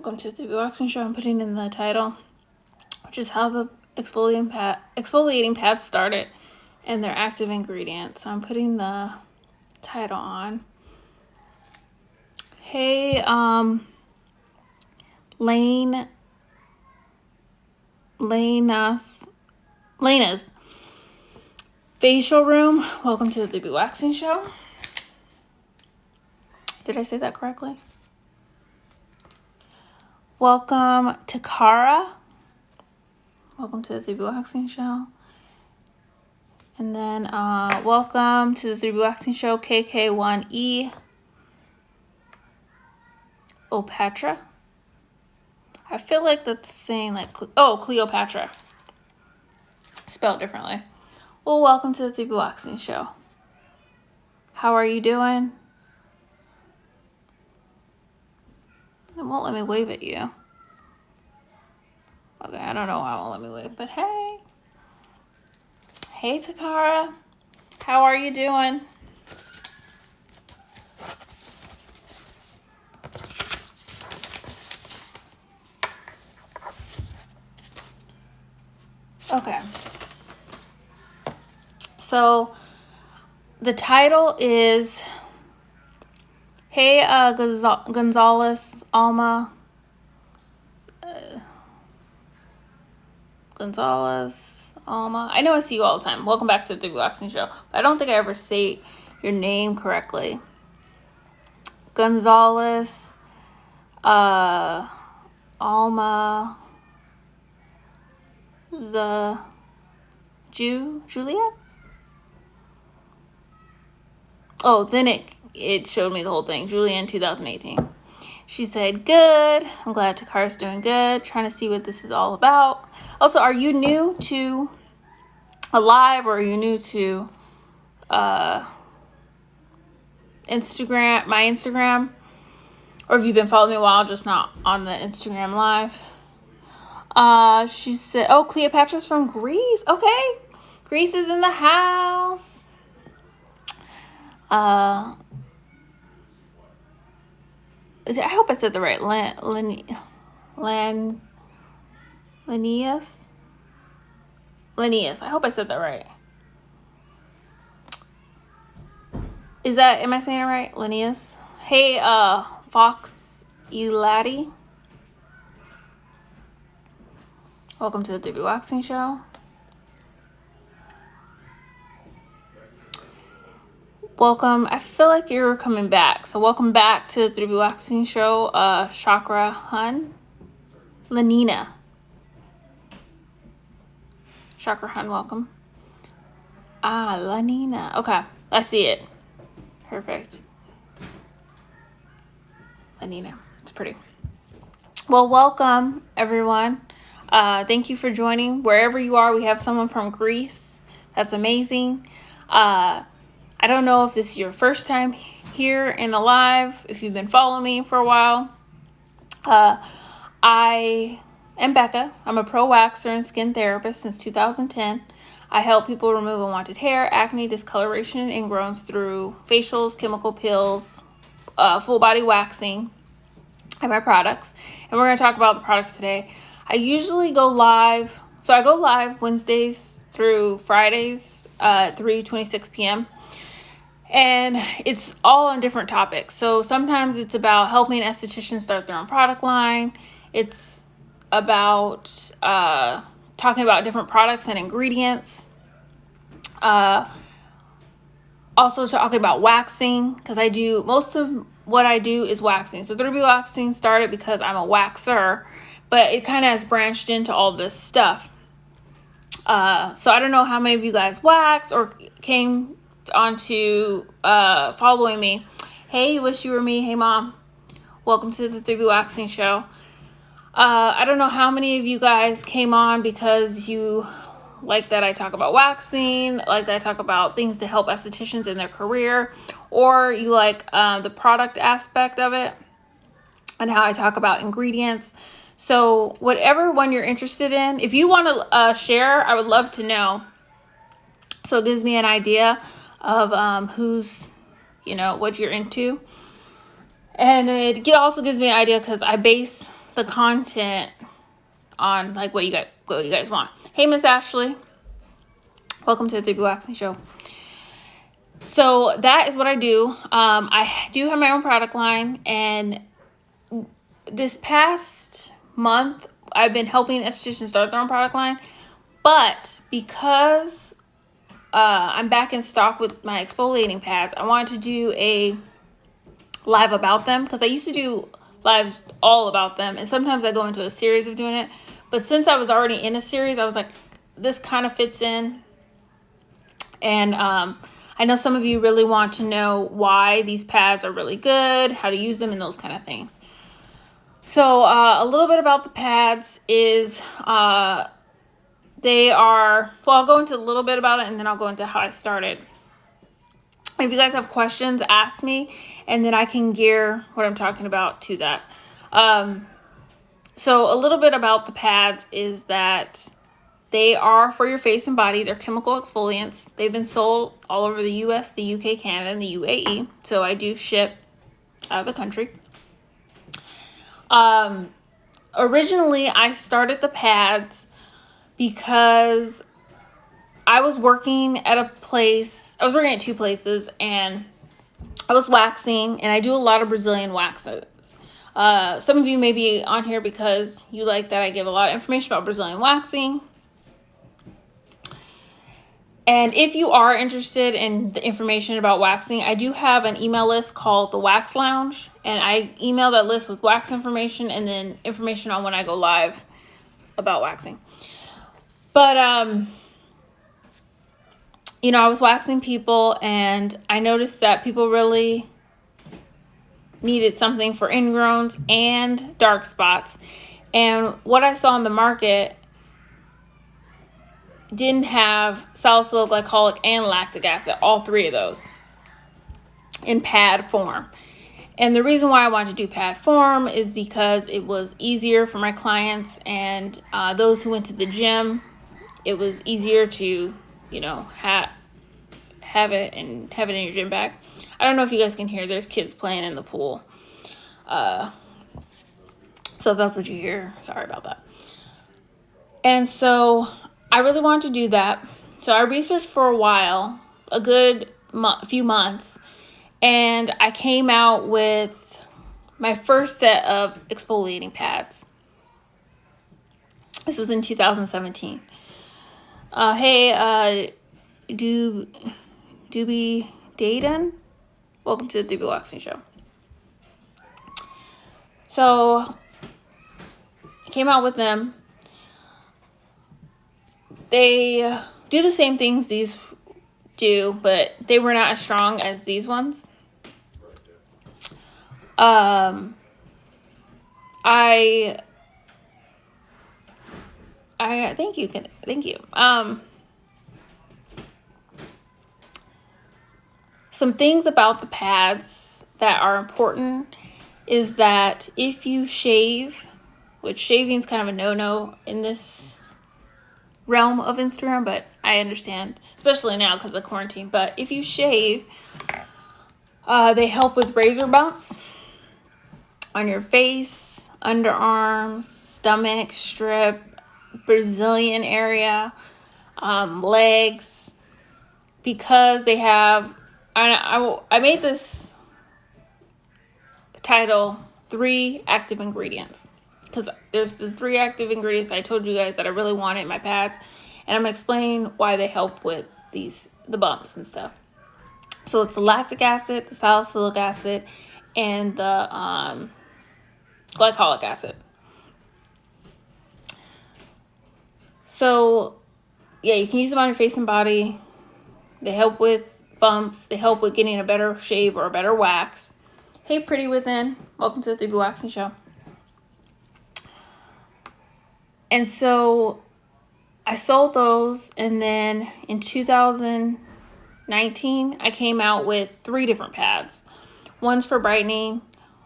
Welcome to the 3BWaxing show. I'm putting in the title, which is how the exfoliating pads started and their active ingredients. So I'm putting the title on. Hey, Lena's facial room. Welcome to the 3BWaxing show. Did I say that correctly? Welcome to Kara. Welcome to the 3BWaxing show. And then welcome to the 3BWaxing show, KK1E. Opatra. I feel like that's saying like, Cleopatra. Spelled differently. Well, welcome to the 3BWaxing show. How are you doing? It won't let me wave at you. Okay, I don't know why it won't let me wave, but hey. Hey, Takara. How are you doing? Okay. So, the title is, hey, Gonzalez, Alma. Gonzalez, Alma. I know I see you all the time. Welcome back to the 3BWaxing show. But I don't think I ever say your name correctly. Gonzalez, Alma, Julia? Oh, then it showed me the whole thing. Julia in 2018. She said, good. I'm glad Takara's doing good. Trying to see what this is all about. Also, are you new to a live, or are you new to Instagram, my Instagram? Or have you been following me a while, just not on the Instagram live? She said, oh, Cleopatra's from Greece. Okay. Greece is in the house. I hope I said the right. Linnaeus. I hope I said that right. Am I saying it right? Linnaeus. Hey, Fox Eladi. Welcome to the 3BWaxing show. Welcome. I feel like you're coming back. So welcome back to the 3BWaxing show. Chakra Hun. Lenina. Chakra Hun, welcome. Lenina. Okay. I see it. Perfect. Lenina. It's pretty. Well, welcome, everyone. Thank you for joining. Wherever you are, we have someone from Greece. That's amazing. I don't know if this is your first time here in the live, if you've been following me for a while. I am Becca. I'm a pro waxer and skin therapist since 2010. I help people remove unwanted hair, acne, discoloration, and ingrowns through facials, chemical peels, full body waxing, and my products. And we're going to talk about the products today. I usually go live. So I go live Wednesdays through Fridays, 3:26 p.m. And it's all on different topics. So sometimes it's about helping estheticians start their own product line. It's about talking about different products and ingredients. Also talking about waxing, because most of what I do is waxing. So 3BWaxing started because I'm a waxer, but it kind of has branched into all this stuff. So I don't know how many of you guys wax or came onto following me. Hey, wish you were me. Hey, mom. Welcome to the 3BWaxing show. I don't know how many of you guys came on because you like that I talk about waxing, like that I talk about things to help estheticians in their career, or you like the product aspect of it and how I talk about ingredients. So whatever one you're interested in, if you want to share, I would love to know. So it gives me an idea of who's, what you're into. And it also gives me an idea because I base the content on like what you guys want. Hey, Miss Ashley, welcome to the 3BWaxing show. So that is what I do. I do have my own product line, and this past month I've been helping estheticians start their own product line. But because I'm back in stock with my exfoliating pads, I wanted to do a live about them, because I used to do lives all about them, and sometimes I go into a series of doing it. But since I was already in a series, I was like, this kind of fits in. And I know some of you really want to know why these pads are really good, how to use them, and those kind of things. So a little bit about the pads is they are, well, I'll go into a little bit about it, and then I'll go into how I started. If you guys have questions, ask me, and then I can gear what I'm talking about to that. So a little bit about the pads is that they are for your face and body. They're chemical exfoliants. They've been sold all over the US, the UK, Canada, and the UAE. So I do ship out of the country. Originally, I started the pads because I was working at a place. I was working at two places, and I was waxing, and I do a lot of Brazilian waxes. Some of you may be on here because you like that I give a lot of information about Brazilian waxing. And if you are interested in the information about waxing, I do have an email list called the Wax Lounge, and I email that list with wax information and then information on when I go live about waxing. But you know, I was waxing people, and I noticed that people really needed something for ingrowns and dark spots. And what I saw on the market didn't have salicylic, glycolic, and lactic acid, all three of those, in pad form. And the reason why I wanted to do pad form is because it was easier for my clients and those who went to the gym. It was easier to, you know, have it in your gym bag. I don't know if you guys can hear, there's kids playing in the pool. So if that's what you hear, sorry about that. And so I really wanted to do that. So I researched for a while, a good few months, and I came out with my first set of exfoliating pads. This was in 2017. Hey, Doobie Dayton, welcome to the 3BWaxing show. So I came out with them. They do the same things these do, but they were not as strong as these ones. I thank you. Some things about the pads that are important is that if you shave, which shaving is kind of a no-no in this realm of Instagram, but I understand, especially now because of quarantine. But if you shave, they help with razor bumps on your face, underarms, stomach, strip, Brazilian area, legs, because they have, I made this title 3 active ingredients, because there's the 3 active ingredients I told you guys that I really wanted in my pads, and I'm explaining why they help with the bumps and stuff. So it's the lactic acid, the salicylic acid, and the glycolic acid. So yeah, you can use them on your face and body. They help with bumps. They help with getting a better shave or a better wax. Hey, Pretty Within, welcome to the 3BWaxing show. And so I sold those, and then in 2019, I came out with 3 different pads. One's for brightening,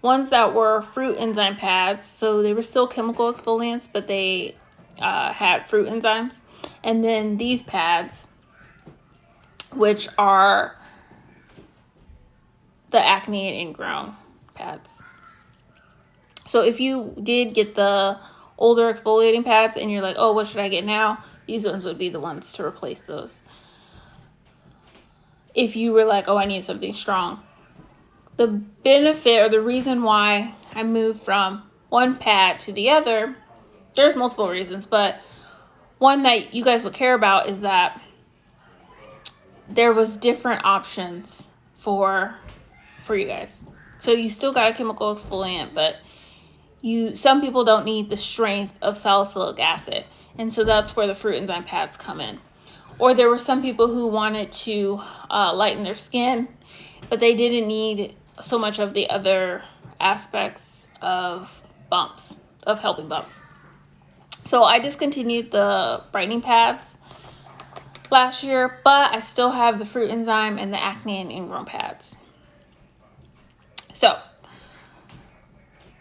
ones that were fruit enzyme pads, so they were still chemical exfoliants, but they had fruit enzymes. And then these pads, which are the acne and ingrown pads. So if you did get the older exfoliating pads and you're like, oh, what should I get now? These ones would be the ones to replace those. If you were like, oh, I need something strong. The benefit or the reason why I moved from one pad to the other, there's multiple reasons, but one that you guys would care about is that there was different options for you guys. So you still got a chemical exfoliant, but some people don't need the strength of salicylic acid, and so that's where the fruit enzyme pads come in. Or there were some people who wanted to lighten their skin, but they didn't need so much of the other aspects of helping bumps. So I discontinued the brightening pads last year, but I still have the fruit enzyme and the acne and ingrown pads. So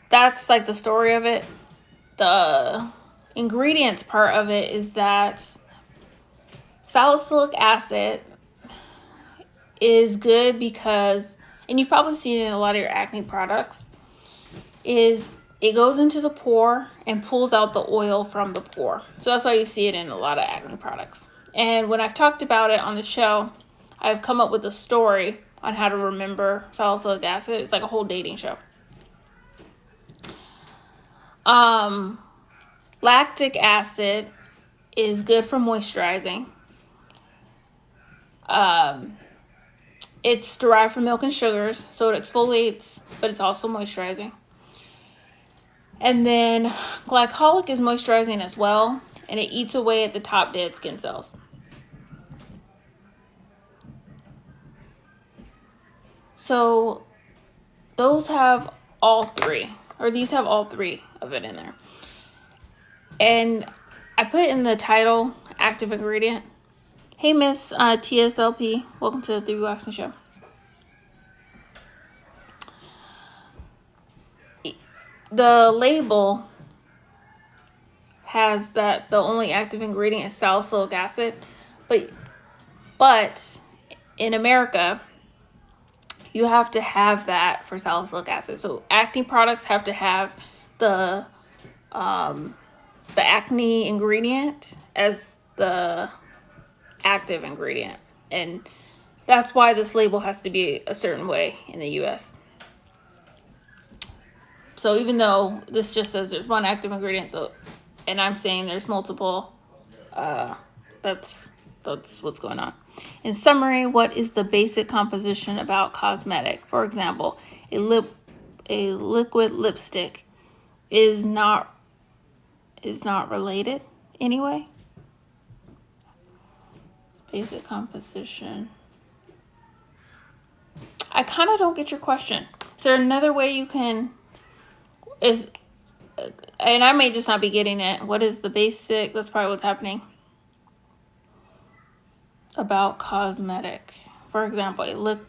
that's like the story of it. The ingredients part of it is that salicylic acid is good because, and you've probably seen it in a lot of your acne products, is it goes into the pore and pulls out the oil from the pore. So that's why you see it in a lot of acne products. And when I've talked about it on the show, I've come up with a story on how to remember salicylic acid. It's like a whole dating show. Lactic acid is good for moisturizing. It's derived from milk and sugars, so it exfoliates, but it's also moisturizing. And then glycolic is moisturizing as well, and it eats away at the top dead skin cells. So those have all three, or these have all three of it in there. And I put in the title, active ingredient. Hey, Miss TSLP, welcome to the 3BWaxing show. The label has that the only active ingredient is salicylic acid, but in America, you have to have that for salicylic acid. So acne products have to have the acne ingredient as the active ingredient, and that's why this label has to be a certain way in the US. So even though this just says there's one active ingredient, though, and I'm saying there's multiple, that's what's going on. In summary, what is the basic composition about cosmetic? For example, a liquid lipstick is not related anyway. Basic composition. I kind of don't get your question. Is there another way you can, and I may just not be getting it. What is the basic? That's probably what's happening. About cosmetic. For example, a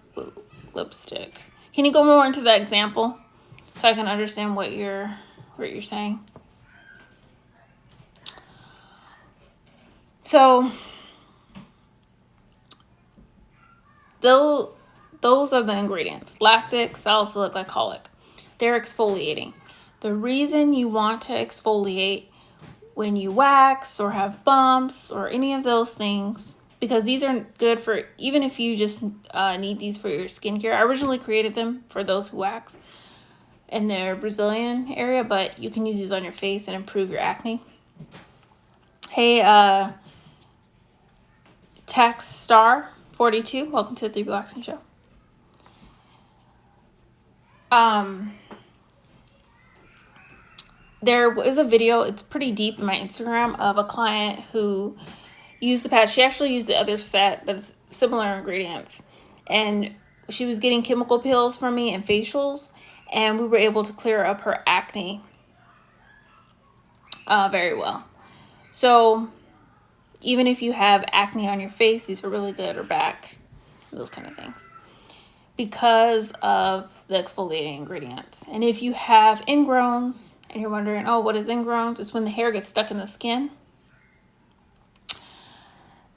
lipstick. Can you go more into that example so I can understand what you're saying? So those are the ingredients: lactic, salicylic, glycolic. They're exfoliating. The reason you want to exfoliate when you wax or have bumps or any of those things, because these are good for, even if you just need these for your skincare. I originally created them for those who wax in their Brazilian area, but you can use these on your face and improve your acne. Hey, Tax Star 42, welcome to the 3BWaxing show. There was a video, it's pretty deep in my Instagram, of a client who used the patch. She actually used the other set, but it's similar ingredients. And she was getting chemical peels from me and facials, and we were able to clear up her acne very well. So even if you have acne on your face, these are really good, or back, those kind of things, because of the exfoliating ingredients. And if you have ingrowns and you're wondering, oh, what is ingrowns? It's when the hair gets stuck in the skin.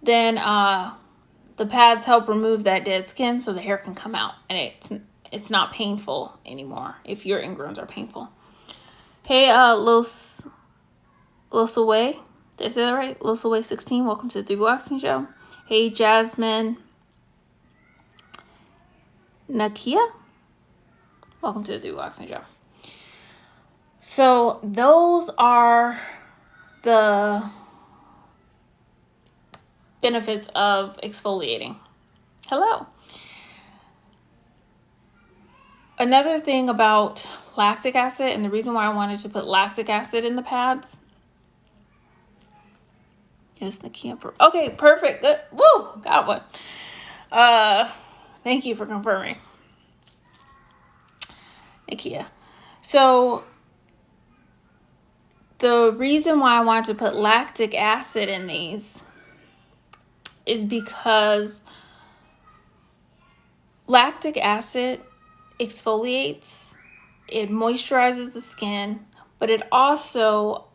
Then the pads help remove that dead skin so the hair can come out, and it's not painful anymore if your ingrowns are painful. Hey, Losaway. Did I say that right? Losaway16. Welcome to the 3BWaxing show. Hey, Jasmine Nakia. Welcome to the 3BWaxing show. So those are the benefits of exfoliating. Hello. Another thing about lactic acid, and the reason why I wanted to put lactic acid in the pads is the camper. Okay, perfect. Good. Woo! Got one. Thank you for confirming, Nakia. So the reason why I wanted to put lactic acid in these is because lactic acid exfoliates, it moisturizes the skin, but it also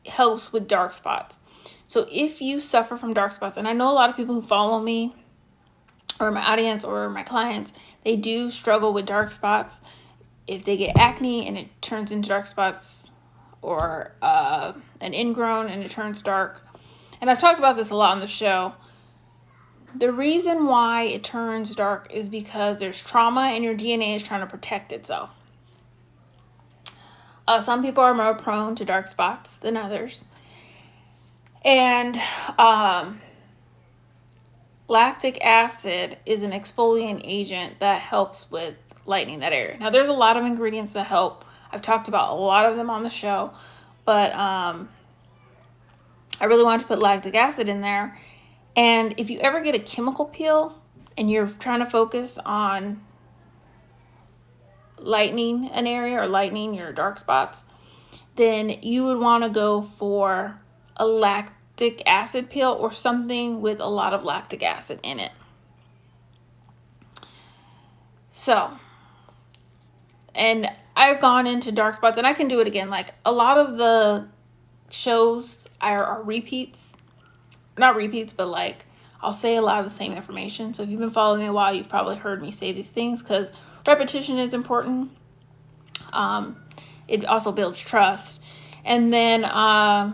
helps with dark spots. So if you suffer from dark spots, and I know a lot of people who follow me or my audience or my clients, they do struggle with dark spots. If they get acne and it turns into dark spots, or an ingrown and it turns dark. And I've talked about this a lot on the show. The reason why it turns dark is because there's trauma and your DNA is trying to protect itself. Some people are more prone to dark spots than others. And lactic acid is an exfoliant agent that helps with lightening that area. Now, there's a lot of ingredients that help. I've talked about a lot of them on the show, but I really wanted to put lactic acid in there. And if you ever get a chemical peel and you're trying to focus on lightening an area or lightening your dark spots, then you would want to go for a lactic acid peel or something with a lot of lactic acid in it. So, and I've gone into dark spots, and I can do it again. Like, a lot of the shows are repeats. Not repeats, but like, I'll say a lot of the same information. So if you've been following me a while, you've probably heard me say these things because repetition is important. It also builds trust. And then, I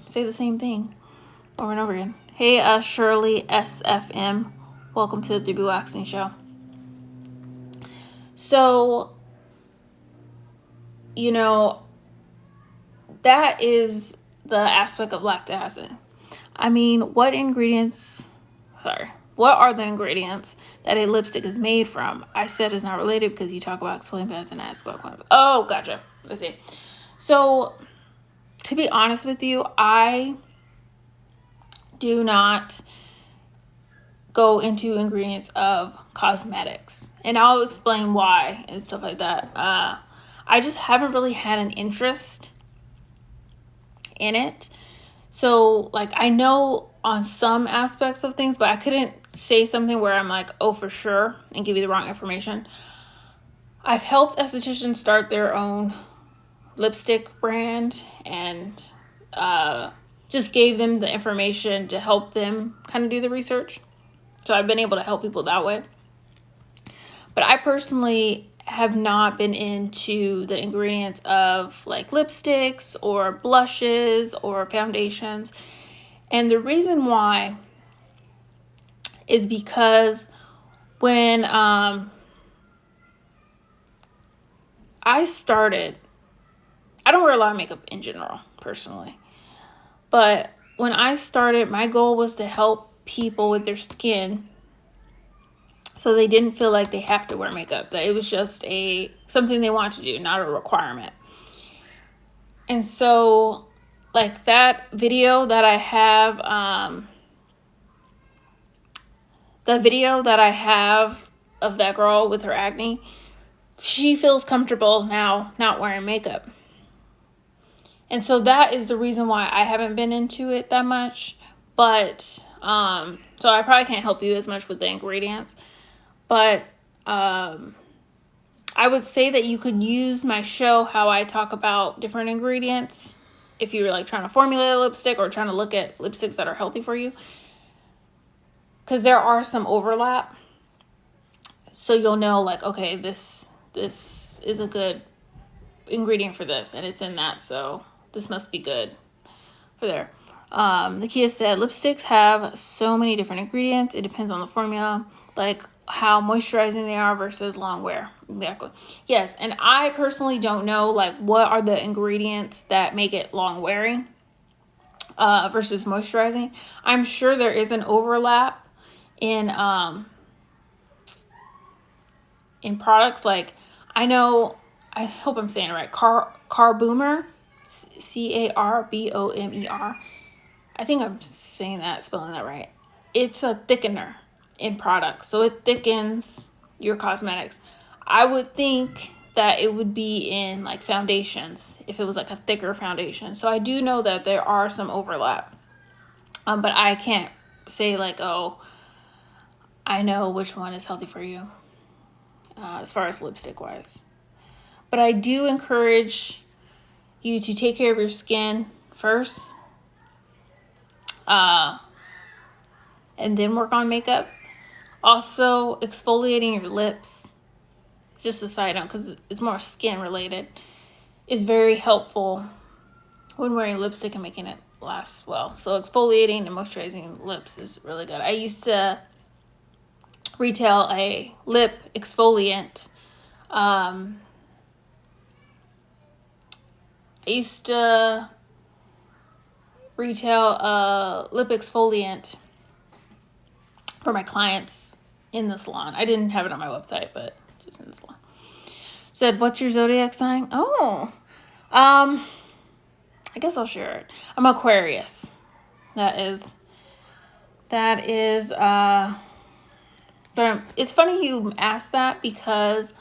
say the same thing over and over again. Hey, Shirley SFM. Welcome to the 3BWaxing show. So, that is the aspect of lactic acid. What are the ingredients that a lipstick is made from? I said it's not related because you talk about exfoliating pads and asphalt cleanser. Oh, gotcha. Let's see. So, to be honest with you, I do not go into ingredients of cosmetics, and I'll explain why and stuff like that. I just haven't really had an interest in it. So, like, I know on some aspects of things, but I couldn't say something where I'm like, oh, for sure, and give you the wrong information. I've helped estheticians start their own lipstick brand and just gave them the information to help them kind of do the research. So I've been able to help people that way. But I personally have not been into the ingredients of like lipsticks or blushes or foundations. And the reason why is because when I started, I don't wear a lot of makeup in general, personally. But when I started, my goal was to help people with their skin so they didn't feel like they have to wear makeup, that it was just something they want to do, not a requirement. And so, like, that video that I have, of that girl with her acne, she feels comfortable now not wearing makeup. And so that is the reason why I haven't been into it that much. But, so I probably can't help you as much with the ingredients. But I would say that you could use my show, how I talk about different ingredients, if you're like trying to formulate a lipstick or trying to look at lipsticks that are healthy for you. Because there are some overlap. So you'll know, like, okay, this is a good ingredient for this, and it's in that, so this must be good for there. Nakia said, lipsticks have so many different ingredients. It depends on the formula, like how moisturizing they are versus long wear. Exactly. Yes, and I personally don't know, like, what are the ingredients that make it long wearing versus moisturizing. I'm sure there is an overlap in products. Like, I know, I hope I'm saying it right, Carbomer, Carbomer. I think I'm saying that, spelling that right. It's a thickener in products, so it thickens your cosmetics. I would think that it would be in like foundations if it was like a thicker foundation. So I do know that there are some overlap, but I can't say like, oh, I know which one is healthy for you as far as lipstick wise. But I do encourage you to take care of your skin first, and then work on makeup. Also, exfoliating your lips, just a side note because it's more skin related, is very helpful when wearing lipstick and making it last well. So exfoliating and moisturizing lips is really good. I used to retail a lip exfoliant. I used to retail a lip exfoliant for my clients in the salon. I didn't have it on my website, but just in the salon. Said, what's your zodiac sign? Oh, I guess I'll share it. I'm Aquarius. That is, but it's funny you asked that because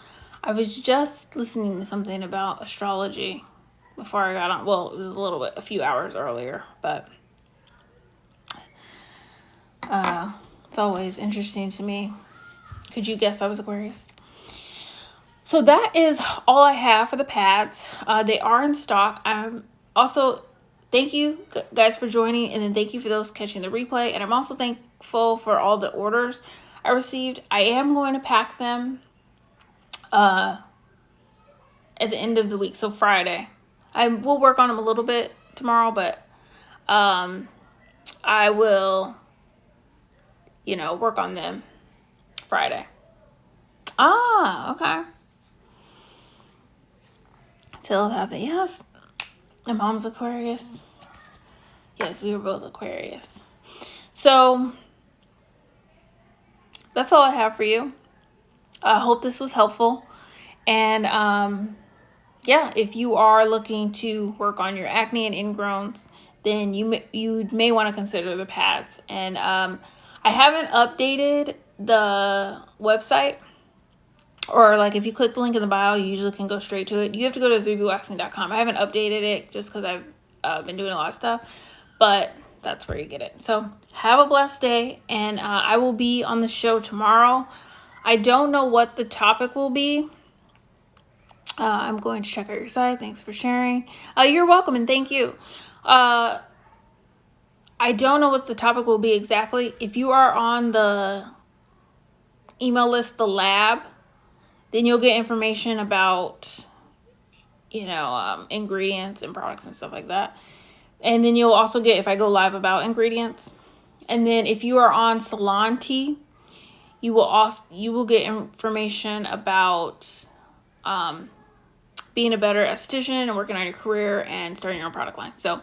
I was just listening to something about astrology before I got on. Well, it was a few hours earlier, but it's always interesting to me. Could you guess I was Aquarius? So that is all I have for the pads. They are in stock. Also, thank you guys for joining, and then thank you for those catching the replay. And I'm also thankful for all the orders I received. I am going to pack them at the end of the week, so Friday. I will work on them a little bit tomorrow, but I will, work on them Friday. Okay. Telepathy, yes. My mom's Aquarius. Yes, we were both Aquarius. So that's all I have for you. I hope this was helpful. And if you are looking to work on your acne and ingrowns, then you may want to consider the pads. And I haven't updated the website. Or like if you click the link in the bio, you usually can go straight to it. You have to go to 3BWaxing.com. I haven't updated it just because I've been doing a lot of stuff. But that's where you get it. So have a blessed day. And I will be on the show tomorrow. I don't know what the topic will be. I'm going to check out your site. Thanks for sharing. You're welcome and thank you. I don't know what the topic will be exactly. If you are on the email list, the lab, then you'll get information about, ingredients and products and stuff like that. And then you'll also get, if I go live, about ingredients. And then if you are on Salon Tea, you will get information about being a better esthetician and working on your career and starting your own product line. So,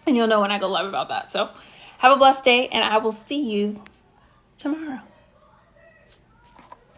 and you'll know when I go live about that. So have a blessed day, and I will see you tomorrow.